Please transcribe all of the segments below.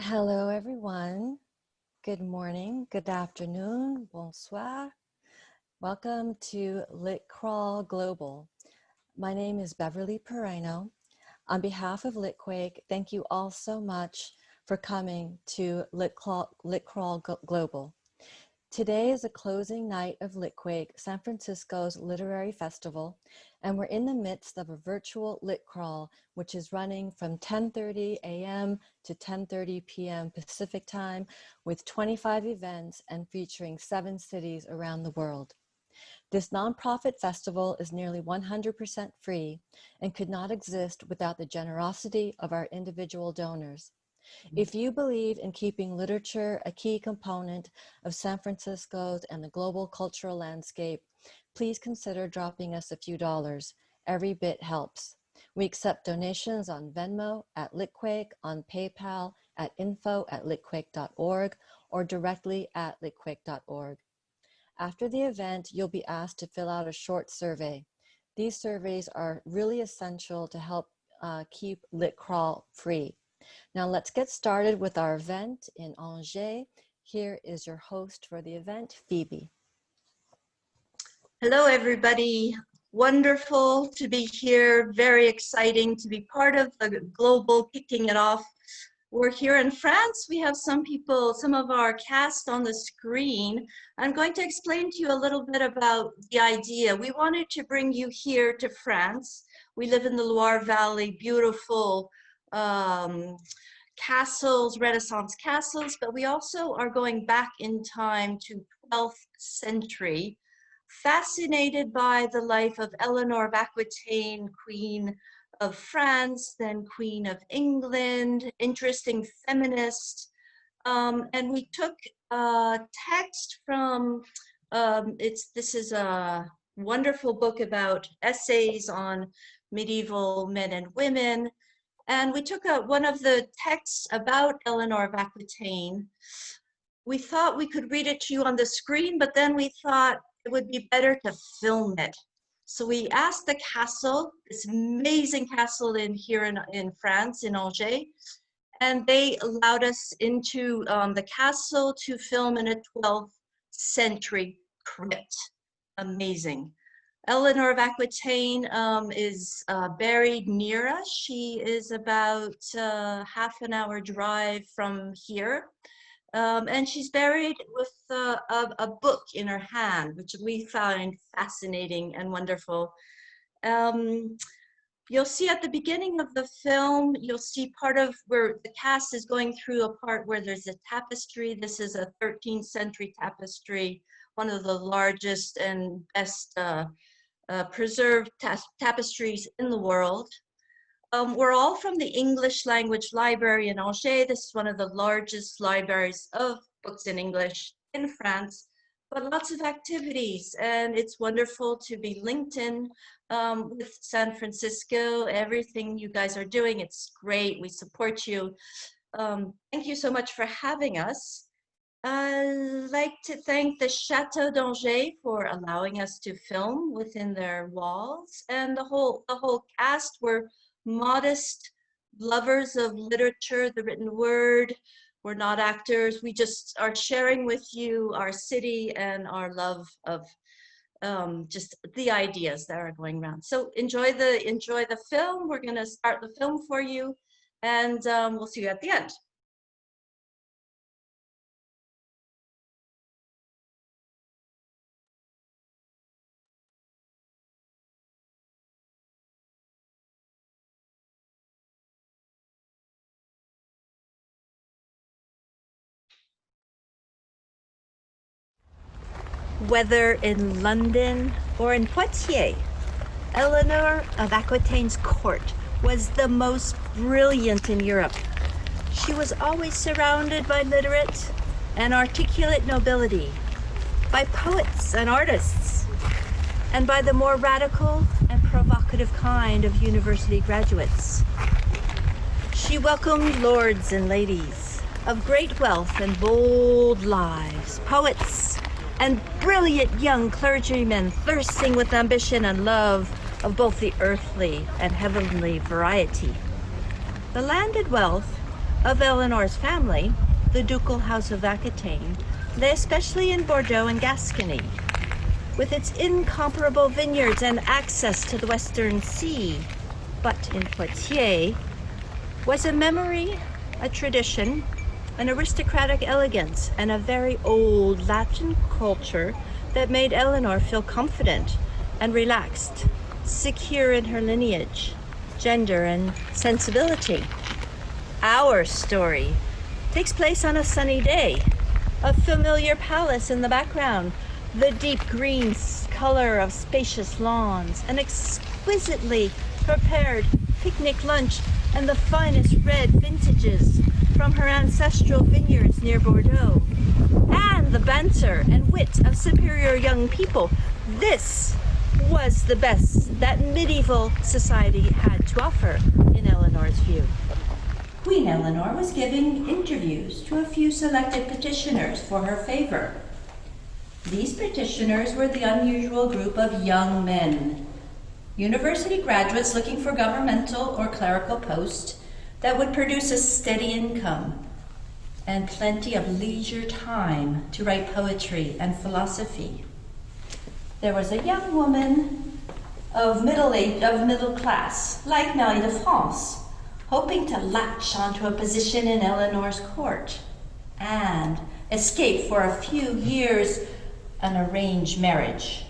Hello, everyone. Good morning, good afternoon, bonsoir. Welcome to Litquake Global. My name is Beverly Perino. On behalf of Litquake, thank you all so much for coming to Litquake Global. Today is the closing night of Litquake, San Francisco's literary festival, and we're in the midst of a virtual lit crawl, which is running from 10:30 a.m. to 10:30 p.m. Pacific time, with 25 events and featuring 7 cities around the world. This nonprofit festival is nearly 100% free and could not exist without the generosity of our individual donors. If you believe in keeping literature a key component of San Francisco's and the global cultural landscape, please consider dropping us a few dollars. Every bit helps. We accept donations on Venmo at Litquake, on PayPal at info@litquake.org, or directly at litquake.org. After the event, you'll be asked to fill out a short survey. These surveys are really essential to help keep Litcrawl free. Now let's get started with our event in Angers. Here is your host for the event, Phoebe. Hello, everybody. Wonderful to be here. Very exciting to be part of the global kicking it off. We're here in France. We have some people, some of our cast on the screen. I'm going to explain to you a little bit about the idea. We wanted to bring you here to France. We live in the Loire Valley, beautiful castles, Renaissance castles, but we also are going back in time to 12th century, fascinated by the life of Eleanor of Aquitaine, Queen of France, then Queen of England, interesting feminist. And we took a text from, this is a wonderful book about essays on medieval men and women. And we took one of the texts about Eleanor of Aquitaine. We thought we could read it to you on the screen, but then we thought it would be better to film it. So we asked the castle, this amazing castle here in France, in Angers, and they allowed us into the castle to film in a 12th century crypt. Amazing. Eleanor of Aquitaine is buried near us. She is about half an hour drive from here. And she's buried with a book in her hand, which we find fascinating and wonderful. You'll see at the beginning of the film, you'll see part of where the cast is going through a part where there's a tapestry. This is a 13th century tapestry, one of the largest and best preserved tapestries in the world. We're all from the English language library in Angers. This is one of the largest libraries of books in English in France, but lots of activities, and it's wonderful to be linked in with San Francisco. Everything you guys are doing, it's great. We support you. Thank you so much for having us. I'd like to thank the Chateau d'Angers for allowing us to film within their walls, and the whole cast were modest lovers of literature, the written word. We're not actors. We just are sharing with you our city and our love of just the ideas that are going around. So enjoy the film. We're going to start the film for you, and we'll see you at the end. Whether in London or in Poitiers, Eleanor of Aquitaine's court was the most brilliant in Europe. She was always surrounded by literate and articulate nobility, by poets and artists, and by the more radical and provocative kind of university graduates. She welcomed lords and ladies of great wealth and bold lives, poets, and brilliant young clergymen thirsting with ambition and love of both the earthly and heavenly variety. The landed wealth of Eleanor's family, the ducal house of Aquitaine, lay especially in Bordeaux and Gascony, with its incomparable vineyards and access to the Western Sea. But in Poitiers was a memory, a tradition, an aristocratic elegance, and a very old Latin culture that made Eleanor feel confident and relaxed, secure in her lineage, gender, and sensibility. Our story takes place on a sunny day, a familiar palace in the background, the deep green color of spacious lawns, an exquisitely prepared picnic lunch, and the finest red vintages from her ancestral vineyards near Bordeaux, and the banter and wit of superior young people. This was the best that medieval society had to offer, in Eleanor's view. Queen Eleanor was giving interviews to a few selected petitioners for her favor. These petitioners were the unusual group of young men, university graduates looking for governmental or clerical posts that would produce a steady income and plenty of leisure time to write poetry and philosophy. There was a young woman of middle class, like Marie de France, hoping to latch onto a position in Eleanor's court and escape for a few years an arranged marriage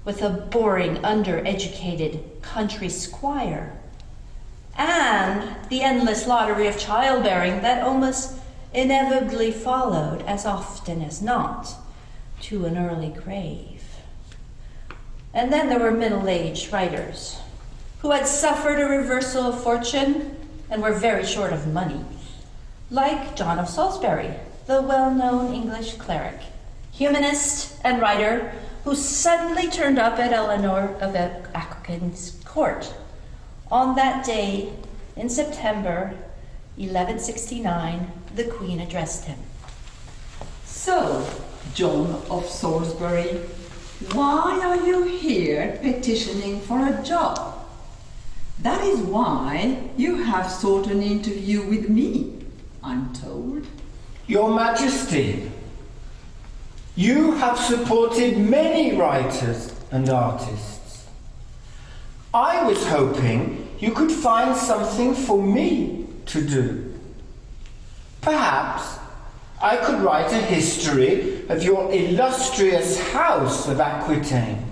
with a boring, undereducated country squire, and the endless lottery of childbearing that almost inevitably followed, as often as not, to an early grave. And then there were middle-aged writers who had suffered a reversal of fortune and were very short of money, like John of Salisbury, the well-known English cleric, humanist and writer who suddenly turned up at Eleanor of Aquitaine's court on that day in September 1169. The Queen addressed him. So, John of Salisbury, why are you here petitioning for a job? That is why you have sought an interview with me, I'm told. Your Majesty, you have supported many writers and artists. I was hoping you could find something for me to do. Perhaps I could write a history of your illustrious house of Aquitaine,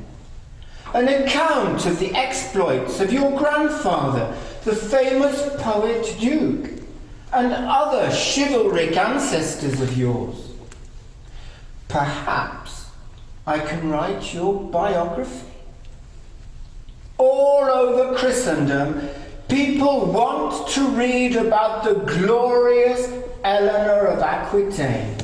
an account of the exploits of your grandfather, the famous poet Duke, and other chivalric ancestors of yours. Perhaps I can write your biography. All over Christendom, people want to read about the glorious Eleanor of Aquitaine.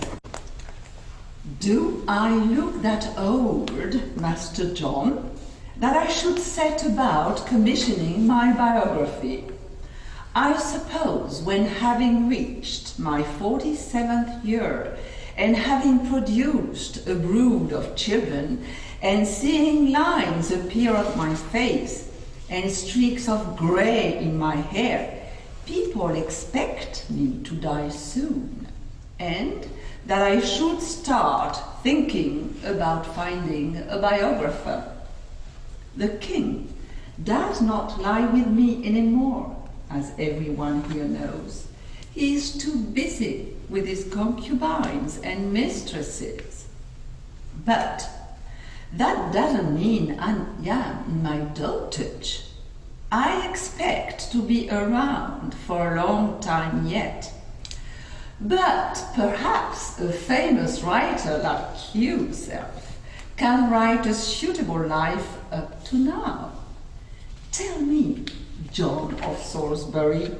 Do I look that old, Master John, that I should set about commissioning my biography? I suppose when having reached my 47th year and having produced a brood of children and seeing lines appear on my face and streaks of grey in my hair, people expect me to die soon, and that I should start thinking about finding a biographer. The king does not lie with me anymore, as everyone here knows. He is too busy with his concubines and mistresses. But that doesn't mean I am in my dotage. I expect to be around for a long time yet. But perhaps a famous writer like yourself can write a suitable life up to now. Tell me, John of Salisbury,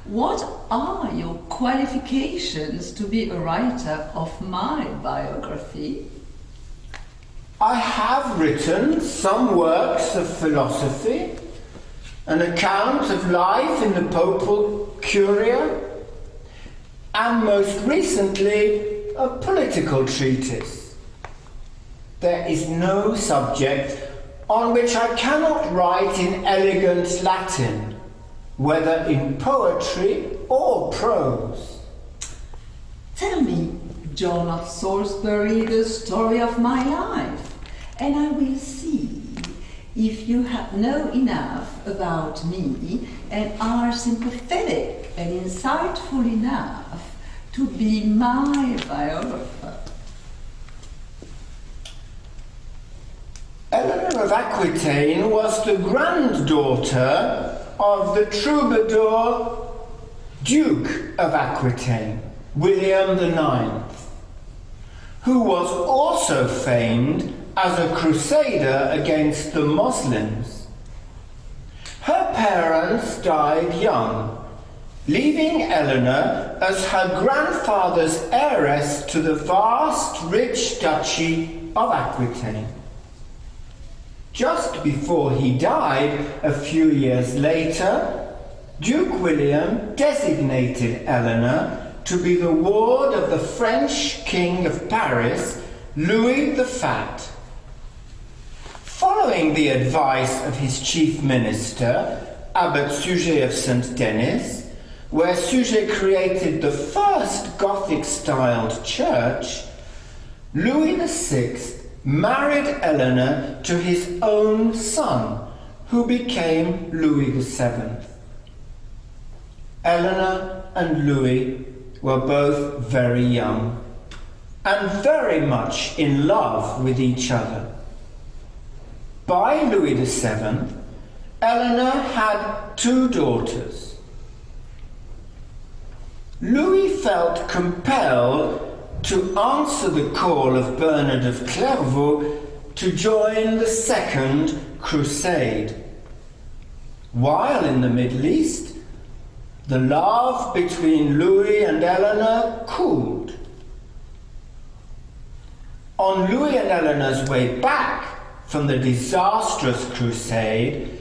what are your qualifications to be a writer of my biography? I have written some works of philosophy, an account of life in the papal curia, and most recently, a political treatise. There is no subject on which I cannot write in elegant Latin, whether in poetry or prose. Tell me, John of Salisbury, the story of my life, and I will see if you know enough about me and are sympathetic and insightful enough to be my biographer. Eleanor of Aquitaine was the granddaughter of the troubadour Duke of Aquitaine, William IX, who was also famed as a crusader against the Muslims. Her parents died young, leaving Eleanor as her grandfather's heiress to the vast, rich duchy of Aquitaine. Just before he died, a few years later, Duke William designated Eleanor to be the ward of the French King of Paris, Louis the Fat. Following the advice of his chief minister, Abbot Suger of St. Denis, where Suger created the first Gothic-styled church, Louis VI married Eleanor to his own son, who became Louis VII. Eleanor and Louis were both very young and very much in love with each other. By Louis VII, Eleanor had 2 daughters. Louis felt compelled to answer the call of Bernard of Clairvaux to join the Second Crusade. While in the Middle East, the love between Louis and Eleanor cooled. On Louis and Eleanor's way back from the disastrous crusade,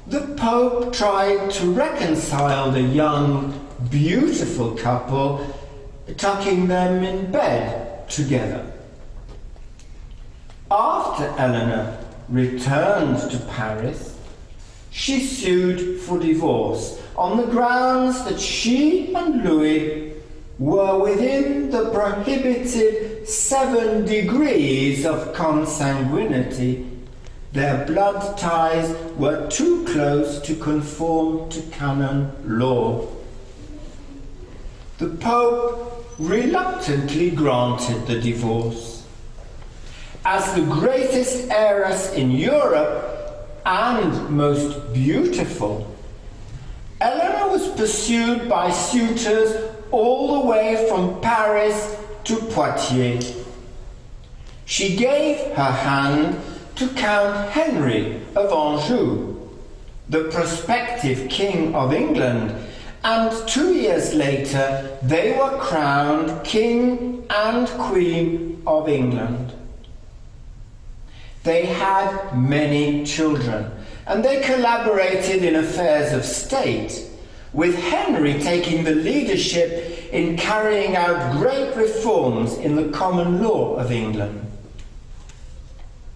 the Pope tried to reconcile the young, beautiful couple, tucking them in bed together. After Eleanor returned to Paris, she sued for divorce on the grounds that she and Louis were within the prohibited 7 degrees of consanguinity. Their blood ties were too close to conform to canon law. The Pope reluctantly granted the divorce. As the greatest heiress in Europe and most beautiful, Eleanor was pursued by suitors all the way from Paris to Poitiers. She gave her hand to Count Henry of Anjou, the prospective King of England, and 2 years later they were crowned King and Queen of England. They had many children, and they collaborated in affairs of state, with Henry taking the leadership in carrying out great reforms in the common law of England.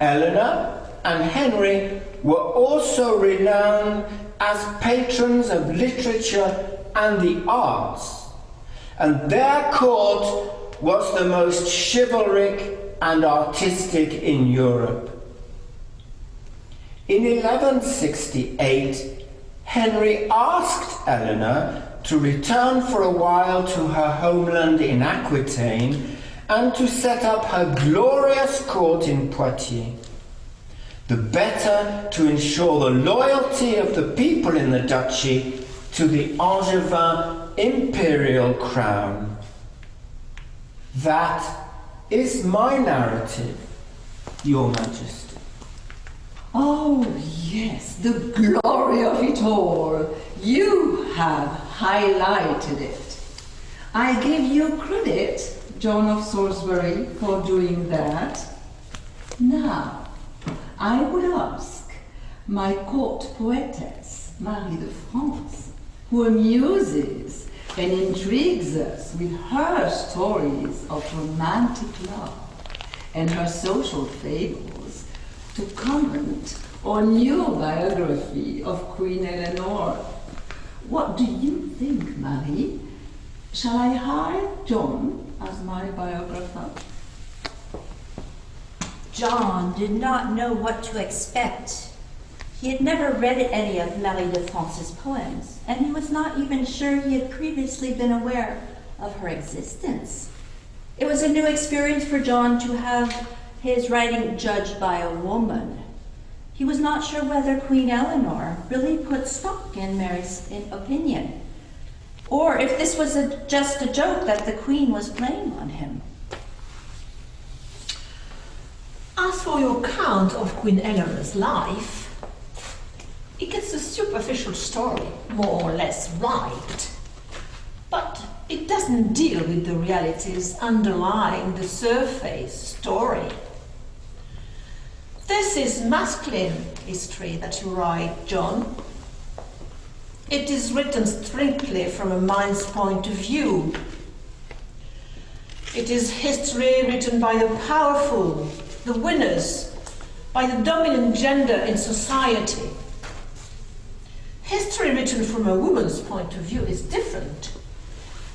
Eleanor and Henry were also renowned as patrons of literature and the arts, and their court was the most chivalric and artistic in Europe. In 1168, Henry asked Eleanor to return for a while to her homeland in Aquitaine and to set up her glorious court in Poitiers, the better to ensure the loyalty of the people in the duchy to the Angevin imperial crown. That is my narrative, Your Majesty. Oh, yes, the glory of it all. You have highlighted it. I give you credit, John of Salisbury, for doing that. Now, I would ask my court poetess, Marie de France, who amuses and intrigues us with her stories of romantic love and her social fables, to comment on your biography of Queen Eleanor. What do you think, Marie? Shall I hire John as my biographer? John did not know what to expect. He had never read any of Marie de France's poems, and he was not even sure he had previously been aware of her existence. It was a new experience for John to have his writing judged by a woman. He was not sure whether Queen Eleanor really put stock in Mary's opinion, or if this was just a joke that the Queen was playing on him. As for your account of Queen Eleanor's life, it gets a superficial story, more or less right, but it doesn't deal with the realities underlying the surface story. This is masculine history that you write, John. It is written strictly from a man's point of view. It is history written by the powerful, the winners, by the dominant gender in society. History written from a woman's point of view is different.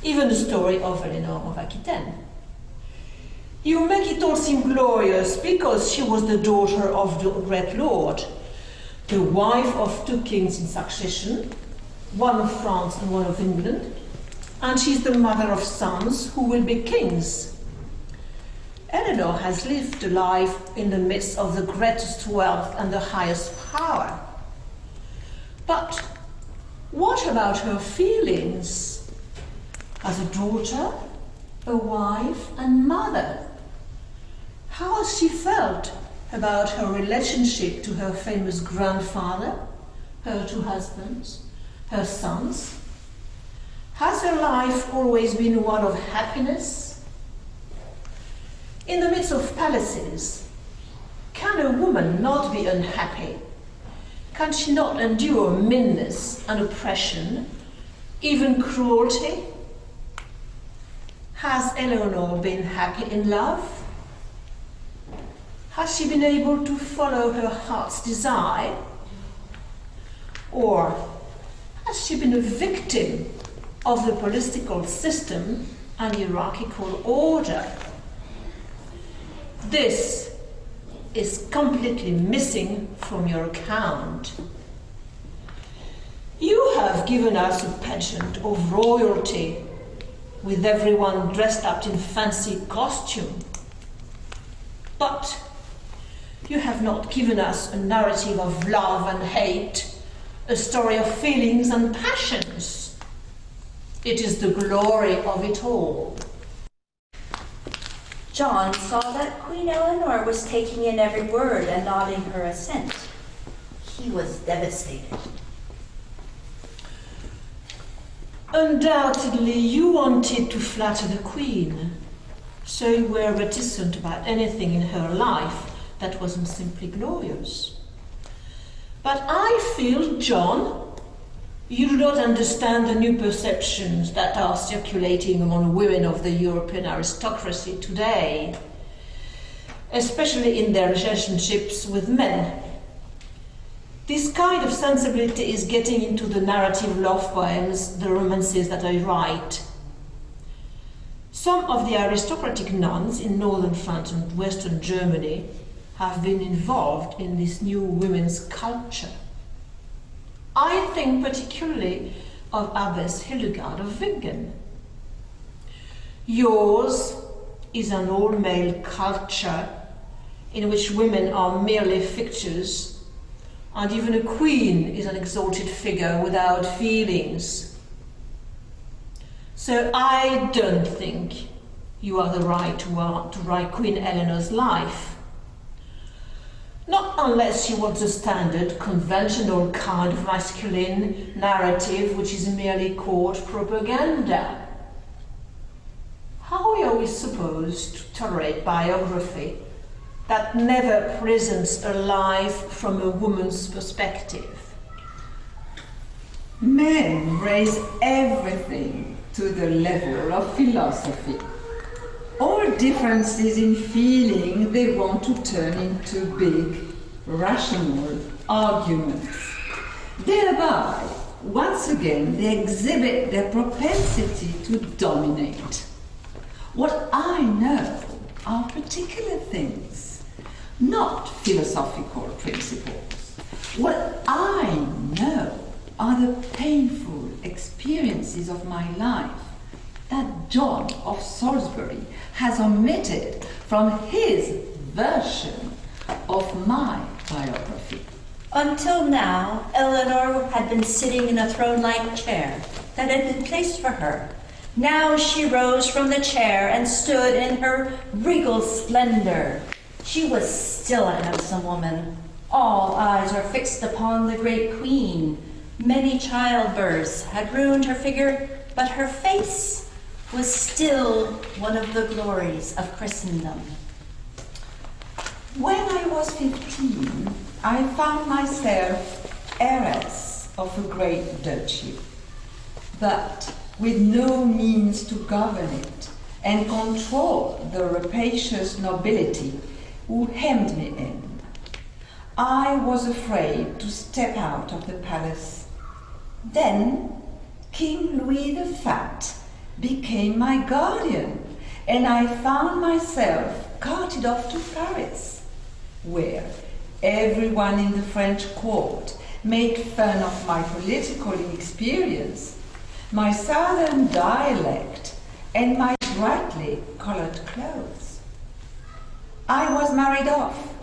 Even the story of Eleanor of Aquitaine. You make it all seem glorious because she was the daughter of the great lord, the wife of two kings in succession, one of France and one of England, and she's the mother of sons who will be kings. Eleanor has lived a life in the midst of the greatest wealth and the highest power. But what about her feelings as a daughter, a wife and mother? How has she felt about her relationship to her famous grandfather, her two husbands, her sons? Has her life always been one of happiness? In the midst of palaces, can a woman not be unhappy? Can she not endure meanness and oppression, even cruelty? Has Eleanor been happy in love? Has she been able to follow her heart's desire? Or has she been a victim of the political system and hierarchical order? This is completely missing from your account. You have given us a pageant of royalty with everyone dressed up in fancy costume. But you have not given us a narrative of love and hate, a story of feelings and passions. It is the glory of it all. John saw that Queen Eleanor was taking in every word and nodding her assent. He was devastated. Undoubtedly, you wanted to flatter the Queen, so you were reticent about anything in her life that wasn't simply glorious. But I feel, John, you do not understand the new perceptions that are circulating among women of the European aristocracy today, especially in their relationships with men. This kind of sensibility is getting into the narrative love poems, the romances that I write. Some of the aristocratic nuns in northern France and western Germany have been involved in this new women's culture. I think particularly of Abbess Hildegard of Bingen. Yours is an all-male culture in which women are merely fixtures, and even a queen is an exalted figure without feelings. So I don't think you are the right to write Queen Eleanor's life. Not unless you want the standard, conventional kind of masculine narrative which is merely court propaganda. How are we supposed to tolerate biography that never presents a life from a woman's perspective? Men raise everything to the level of philosophy. All differences in feeling they want to turn into big, rational arguments, thereby once again, they exhibit their propensity to dominate. What I know are particular things, not philosophical principles. What I know are the painful experiences of my life that John of Salisbury has omitted from his version of my biography. Until now, Eleanor had been sitting in a throne-like chair that had been placed for her. Now she rose from the chair and stood in her regal splendor. She was still a handsome woman. All eyes were fixed upon the great queen. Many childbirths had ruined her figure, but her face was still one of the glories of Christendom. When I was 15, I found myself heiress of a great duchy, but with no means to govern it and control the rapacious nobility who hemmed me in. I was afraid to step out of the palace. Then King Louis the Fat became my guardian, and I found myself carted off to Paris, where everyone in the French court made fun of my political inexperience, my southern dialect, and my brightly colored clothes. I was married off,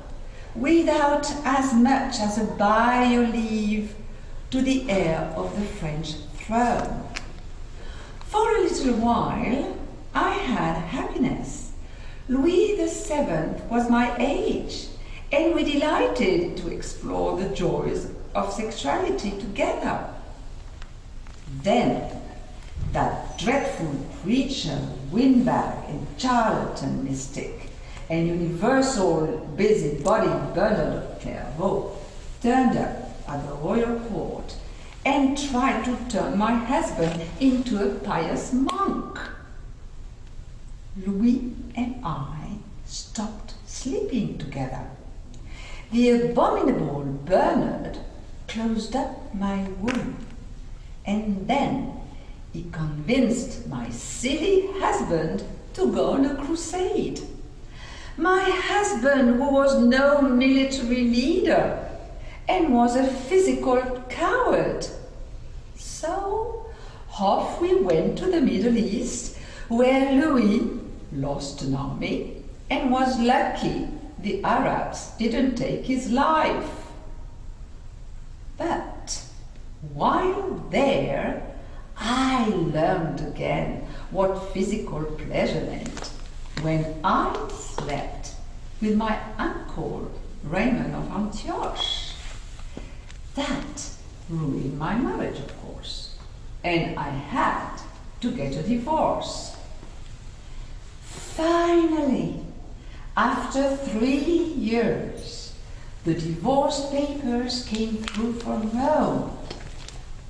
without as much as a by your leave, to the heir of the French throne. For a little while, I had happiness. Louis VII was my age, and we delighted to explore the joys of sexuality together. Then, that dreadful creature, windbag and charlatan mystic, and universal busybody Bernard of Clairvaux, turned up at the royal court and tried to turn my husband into a pious monk. Louis and I stopped sleeping together. The abominable Bernard closed up my womb, and then he convinced my silly husband to go on a crusade. My husband, who was no military leader and was a physical coward. So off we went to the Middle East, where Louis lost an army and was lucky the Arabs didn't take his life. But while there, I learned again what physical pleasure meant when I slept with my uncle Raymond of Antioch. That ruined my marriage, of course, and I had to get a divorce. Finally, after 3 years, the divorce papers came through from Rome.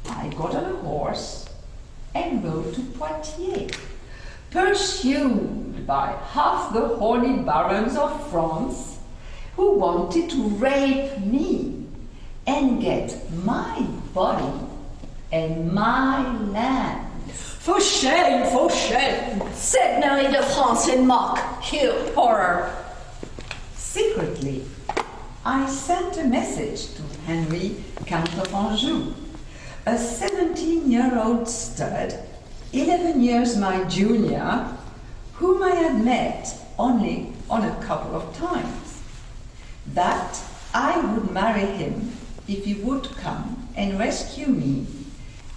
I got on a horse and rode to Poitiers, pursued by half the horny barons of France who wanted to rape me and get my body and my land. For shame, said Marie de France in mock horror. Secretly, I sent a message to Henry, Count of Anjou, a 17-year-old stud, 11 years my junior, whom I had met only on a couple of times, that I would marry him if he would come and rescue me.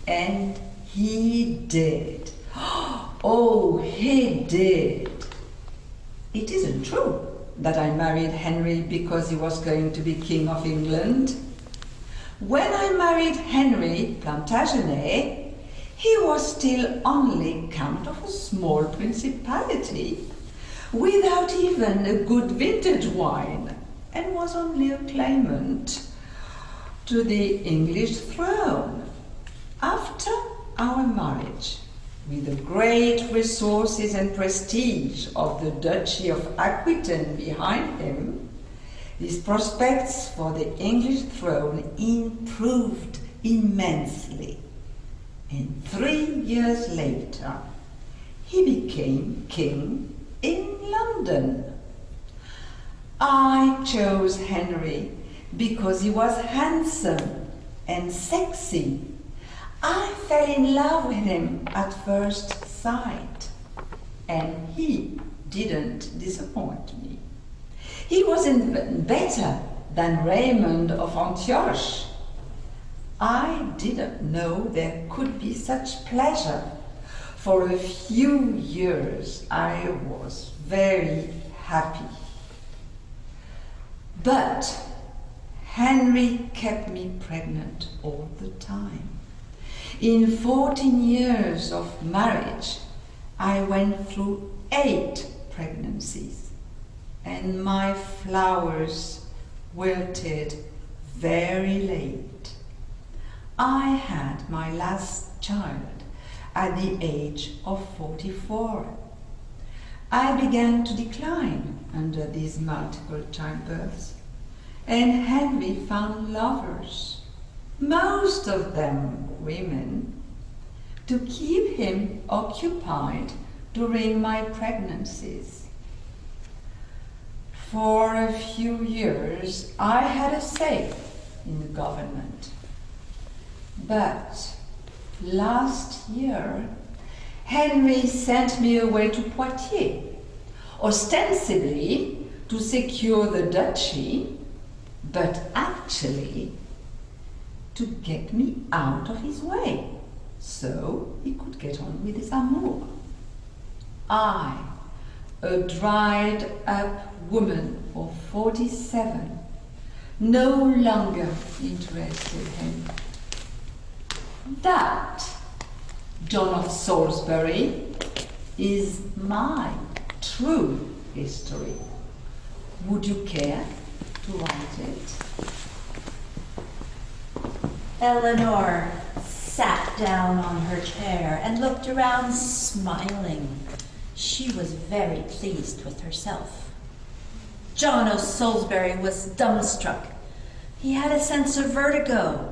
And he did. Oh, he did. It isn't true that I married Henry because he was going to be King of England. When I married Henry Plantagenet, he was still only Count of a small principality, without even a good vintage wine, and was only a claimant to the English throne. After our marriage, with the great resources and prestige of the Duchy of Aquitaine behind him, his prospects for the English throne improved immensely. And 3 years later, he became king in London. I chose Henry because he was handsome and sexy. I fell in love with him at first sight, and he didn't disappoint me. He was even better than Raymond of Antioch. I didn't know there could be such pleasure. For a few years I was very happy. But Henry kept me pregnant all the time. In 14 years of marriage, I went through 8 pregnancies, and my flowers wilted very late. I had my last child at the age of 44. I began to decline under these multiple childbirths, and Henry found lovers, most of them women, to keep him occupied during my pregnancies. For a few years, I had a say in the government. But last year, Henry sent me away to Poitiers, ostensibly to secure the duchy, but actually to get me out of his way, so he could get on with his amour. I, a dried-up woman of 47, no longer interested him. That, John of Salisbury, is my true history. Would you care to write it? Eleanor sat down on her chair and looked around, smiling. She was very pleased with herself. John of Salisbury was dumbstruck. He had a sense of vertigo,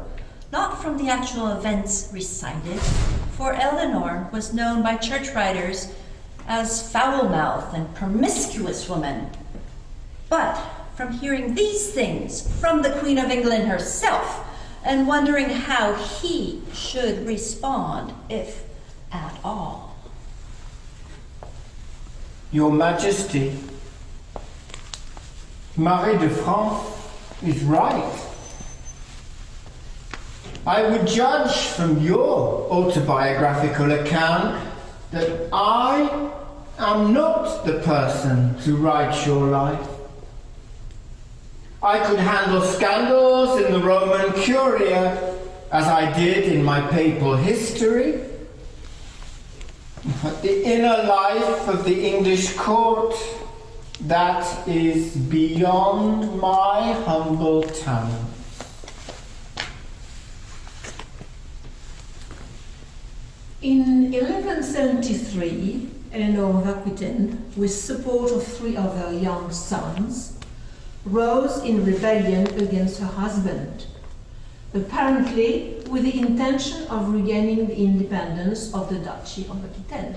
not from the actual events recited, for Eleanor was known by church writers as foul-mouthed and promiscuous woman, but from hearing these things from the Queen of England herself and wondering how he should respond, if at all. Your Majesty, Marie de France is right. I would judge from your autobiographical account that I am not the person to write your life. I could handle scandals in the Roman Curia, as I did in my papal history. But the inner life of the English court, that is beyond my humble talent. In 1173, Eleanor of Aquitaine, with support of 3 of her young sons, rose in rebellion against her husband, apparently with the intention of regaining the independence of the Duchy of Aquitaine.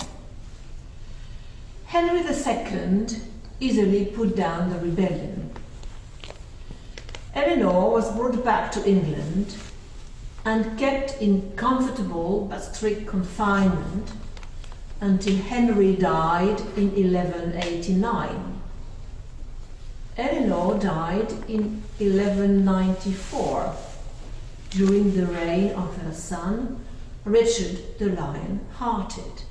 Henry II easily put down the rebellion. Eleanor was brought back to England and kept in comfortable but strict confinement until Henry died in 1189. Eleanor died in 1194 during the reign of her son, Richard the Lion-Hearted.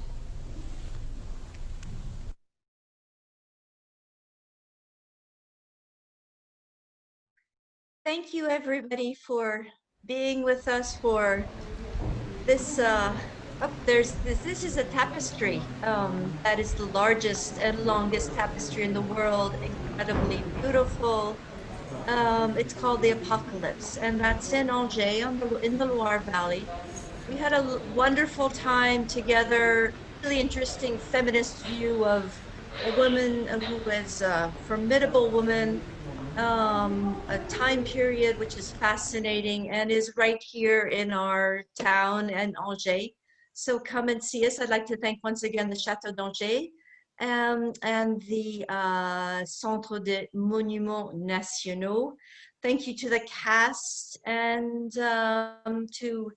Thank you, everybody, for being with us for this. This is a tapestry that is the largest and longest tapestry in the world. Incredibly beautiful. It's called the Apocalypse, and that's in Angers, in the Loire Valley. We had a wonderful time together. Really interesting feminist view of a woman who is a formidable woman a time period which is fascinating and is right here in our town and Angers. So come and see us. I'd like to thank once again the Château d'Angers and the Centre des Monuments Nationaux. Thank you to the cast and to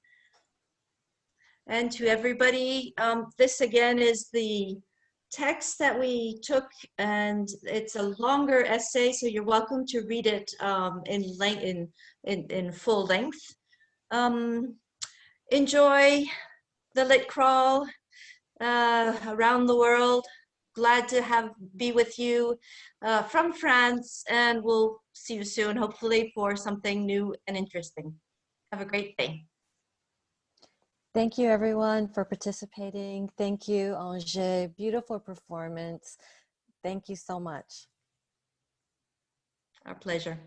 everybody. This again is the text that we took, and it's a longer essay, so you're welcome to read it in full length. Enjoy the lit crawl around the world. Glad to be with you from France, and we'll see you soon, hopefully for something new and interesting. Have a great day. Thank you everyone for participating. Thank you, Angers. Beautiful performance. Thank you so much. Our pleasure.